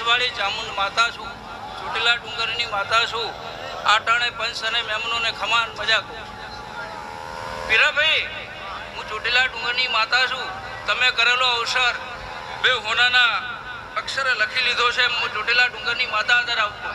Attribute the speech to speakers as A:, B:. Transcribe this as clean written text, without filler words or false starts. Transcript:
A: રણવાળી ચામુંડ માતા છું, ચોટીલા ડુંગરની માતા છું, આટાણે પંચ અને મેમનોને ખમાન મજા કહું. પીરાભાઈ, હું ચોટીલા ડુંગરની માતા છું. તમે કરેલો અવસર બે હોનાના અક્ષરે લખી લીધો છે. હું ચોટીલા ડુંગરની માતા અંદર આવતો.